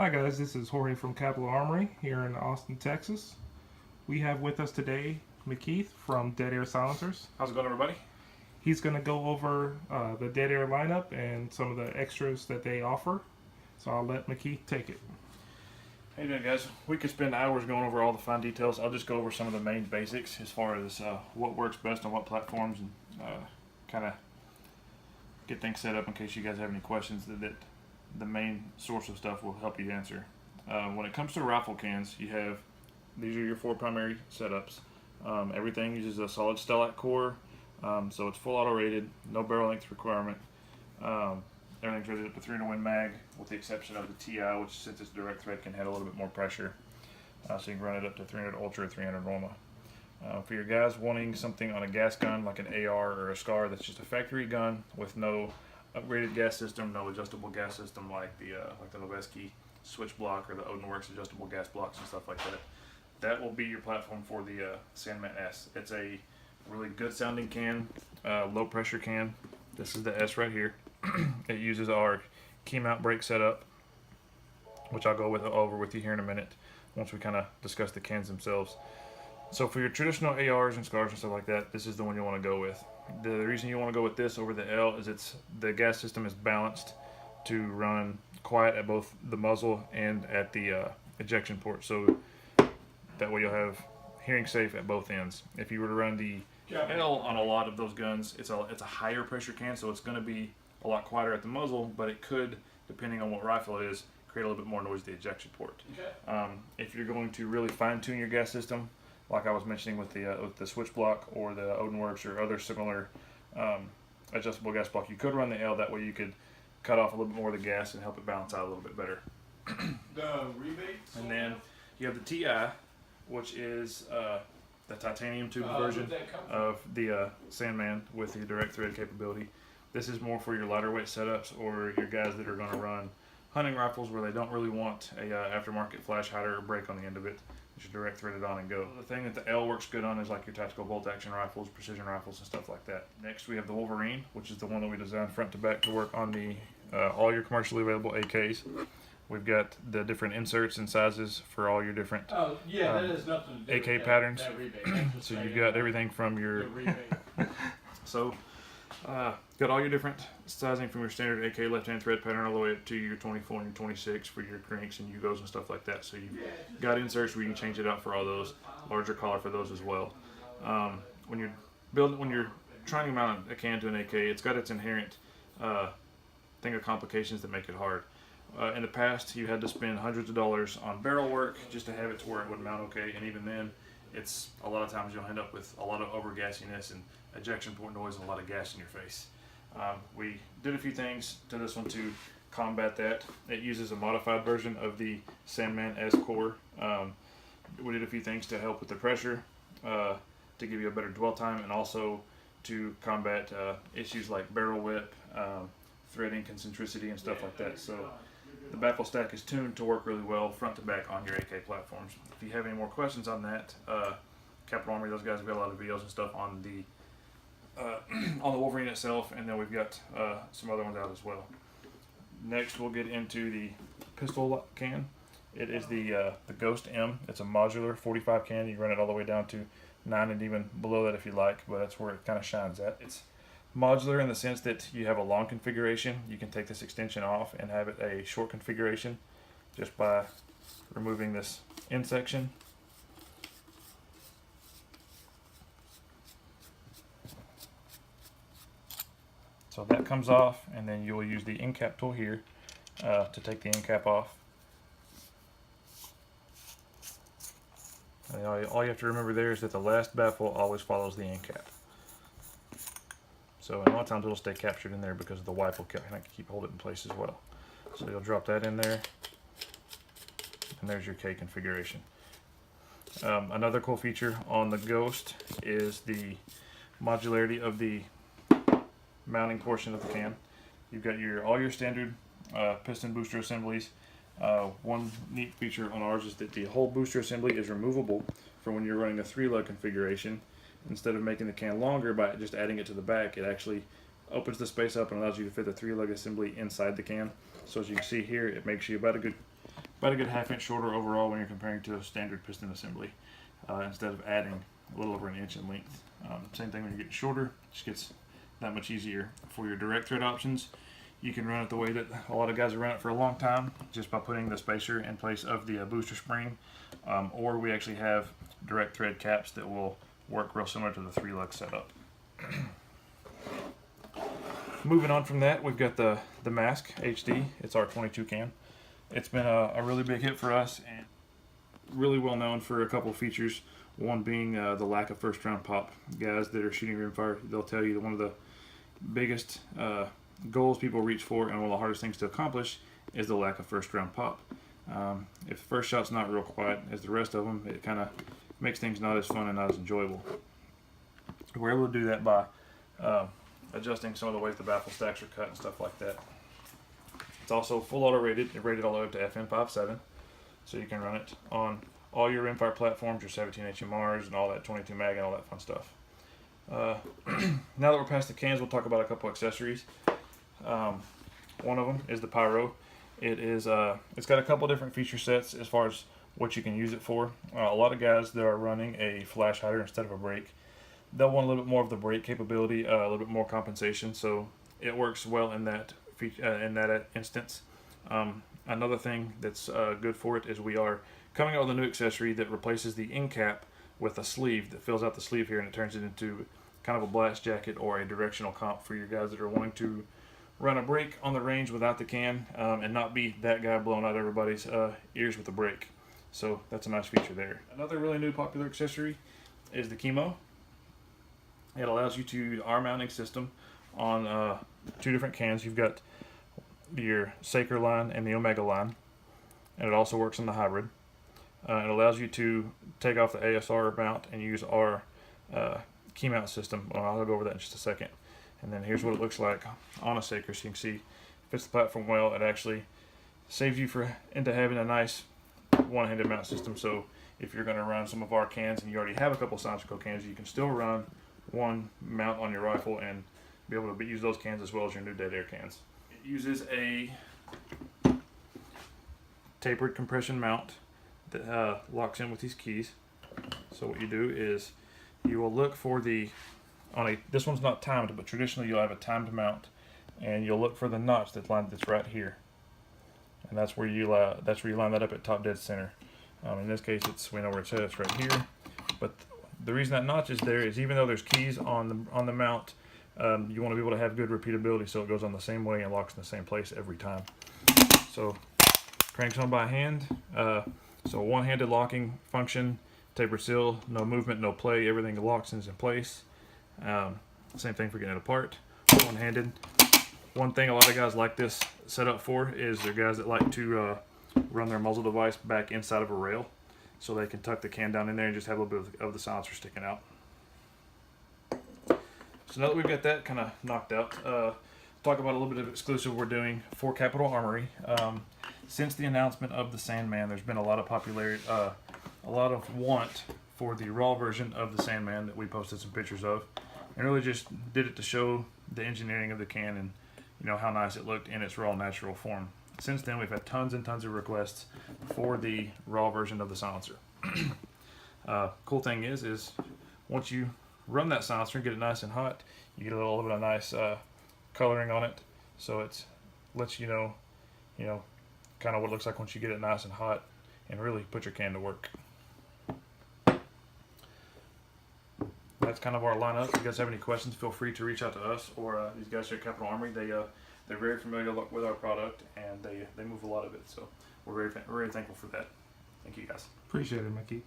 Hi guys, this is Jorge from Capitol Armory here in Austin, Texas. We have with us today Mikeith from Dead Air Silencers. How's it going, everybody? He's going to go over the Dead Air lineup and some of the extras that they offer. So I'll let Mikeith take it. How you doing, guys? We could spend hours going over all the fine details. I'll just go over some of the main basics as far as what works best on what platforms and kind of get things set up in case you guys have any questions that the main source of stuff will help you answer. When it comes to rifle cans, these are your four primary setups. Everything uses a solid stellite core, so it's full auto rated, no barrel length requirement. Everything's rated up to 3-in-1 mag, with the exception of the Ti, which since it's direct thread can handle a little bit more pressure. So you can run it up to 300 Ultra or 300 Roma. For your guys wanting something on a gas gun like an AR or a SCAR that's just a factory gun with no upgraded gas system, no adjustable gas system like the Noveski switch block or the Odinworks adjustable gas blocks and stuff like that, that will be your platform for the Sandman S. It's a really good sounding can, low pressure can. This is the S right here. It uses our Keymount brake setup, which I'll go over with you here in a minute once we kind of discuss the cans themselves. So for your traditional ARs and SCARs and stuff like that, this is the one you want to go with. The reason you want to go with this over the L is the gas system is balanced to run quiet at both the muzzle and at the ejection port, so that way you'll have hearing safe at both ends. If you were to run the L on a lot of those guns, it's a higher pressure can, so it's going to be a lot quieter at the muzzle, but it could, depending on what rifle it is, create a little bit more noise at the ejection port. Okay. If you're going to really fine-tune your gas system, like I was mentioning with the switch block or the Odinworks or other similar adjustable gas block, you could run the L. That way you could cut off a little bit more of the gas and help it balance out a little bit better. The rebates. And then you have the Ti, which is the titanium tube version of the Sandman with the direct thread capability. This is more for your lighter weight setups or your guys that are going to run hunting rifles where they don't really want a aftermarket flash hider or brake on the end of it. Just direct thread it on and go. The thing that the L works good on is like your tactical bolt action rifles, precision rifles, and stuff like that. Next we have the Wolverine, which is the one that we designed front to back to work on the all your commercially available AKs. We've got the different inserts and sizes for all your different that has nothing to do AK with patterns. That rebate. So you've got everything from your so got all your different sizing from your standard AK left-hand thread pattern all the way up to your 24 and your 26 for your cranks and Ugos and stuff like that. So you've got inserts where you can change it out for all those, larger collar for those as well. When you're trying to mount a can to an AK, it's got its inherent thing of complications that make it hard. In the past, you had to spend hundreds of dollars on barrel work just to have it to where it would mount okay, and even then, it's a lot of times you'll end up with a lot of overgassiness and ejection port noise and a lot of gas in your face. We did a few things to this one to combat that. It uses a modified version of the Sandman S core. We did a few things to help with the pressure, to give you a better dwell time, and also to combat issues like barrel whip, thread inconcentricity, and stuff like that. So the baffle stack is tuned to work really well front to back on your AK platforms. If you have any more questions on that, Capitol Armory, those guys have got a lot of videos and stuff on the Wolverine itself, and then we've got some other ones out as well. Next, we'll get into the pistol can. It is the Ghost M. It's a modular 45 can. You can run it all the way down to 9 and even below that if you like, but that's where it kind of shines at. It's modular in the sense that you have a long configuration. You can take this extension off and have it a short configuration just by removing this end section. So that comes off, and then you'll use the end cap tool here to take the end cap off. And all you have to remember there is that the last baffle always follows the end cap. So a lot of times it'll stay captured in there because the wipe will kind of hold it in place as well. So you'll drop that in there, and there's your K configuration. Another cool feature on the Ghost is the modularity of the mounting portion of the can. You've got all your standard piston booster assemblies. One neat feature on ours is that the whole booster assembly is removable for when you're running a 3-lug configuration. Instead of making the can longer by just adding it to the back, it actually opens the space up and allows you to fit the 3-lug assembly inside the can. So as you can see here, it makes you about a good about a good ½ inch shorter overall when you're comparing to a standard piston assembly, instead of adding a little over an inch in length. Same thing when you get shorter, it just gets that much easier. For your direct thread options, you can run it the way that a lot of guys have run it for a long time, just by putting the spacer in place of the booster spring, or we actually have direct thread caps that will work real similar to the 3-lug setup. Moving on from that, we've got the Mask HD. It's our 22 can. It's been a really big hit for us and really well known for a couple of features. One being the lack of first round pop. Guys that are shooting rimfire, they'll tell you that one of the biggest goals people reach for and one of the hardest things to accomplish is the lack of first round pop. If the first shot's not real quiet as the rest of them, it kind of makes things not as fun and not as enjoyable. We're able to do that by adjusting some of the ways the baffle stacks are cut and stuff like that. It's also full auto rated. It's rated all the way up to FM57, so you can run it on all your rimfire platforms, your 17 HMRs and all that 22 mag and all that fun stuff. Now that we're past the cans, we'll talk about a couple accessories. One of them is the Pyro. It's got a couple different feature sets as far as what you can use it for. A lot of guys that are running a flash hider instead of a brake, they'll want a little bit more of the brake capability, a little bit more compensation, so it works well in that instance. Another thing that's good for it is we are coming out with a new accessory that replaces the end cap with a sleeve that fills out the sleeve here, and it turns it into kind of a blast jacket or a directional comp for your guys that are wanting to run a brake on the range without the can, and not be that guy blowing out everybody's ears with the brake. So that's a nice feature there. Another really new popular accessory is the Keymo. It allows you to arm mounting system on 2 different cans. You've got your Saker line and the Omega line, and it also works on the hybrid. It allows you to take off the ASR mount and use our Keymount system. Well, I'll go over that in just a second. And then here's what it looks like on a Saker, so you can see it fits the platform well. It actually saves you into having a nice one-handed mount system. So if you're going to run some of our cans and you already have a couple of SilencerCo cans, you can still run one mount on your rifle and be able to use those cans as well as your new dead air cans. It uses a tapered compression mount that locks in with these keys. So what you do is you will look for this one's not timed, but traditionally you'll have a timed mount, and you'll look for the notch that's right here, and that's where you line that up at top dead center. In this case, we know where it says it's right here, but the reason that notch is there is even though there's keys on the mount, you want to be able to have good repeatability, so it goes on the same way and locks in the same place every time. So cranks on by hand. So one-handed locking function, taper seal, no movement, no play, everything locks and is in place. Same thing for getting it apart. One-handed. One thing a lot of guys like this setup for is they're guys that like to run their muzzle device back inside of a rail, so they can tuck the can down in there and just have a little bit of the silencer sticking out. So now that we've got that kind of knocked out, talk about a little bit of exclusive we're doing for Capitol Armory. Since the announcement of the Sandman, there's been a lot of popularity, a lot of want for the raw version of the Sandman that we posted some pictures of, and really just did it to show the engineering of the can and how nice it looked in its raw natural form. Since then, we've had tons and tons of requests for the raw version of the silencer. Cool thing is once you run that silencer and get it nice and hot, you get a little bit of nice coloring on it, so it lets you know kind of what it looks like once you get it nice and hot and really put your can to work. That's kind of our lineup. If you guys have any questions, feel free to reach out to us or these guys here at Capitol Armory. They're very familiar with our product, and they move a lot of it, so we're very thankful for that. Thank you guys. Appreciate it, Mikeith.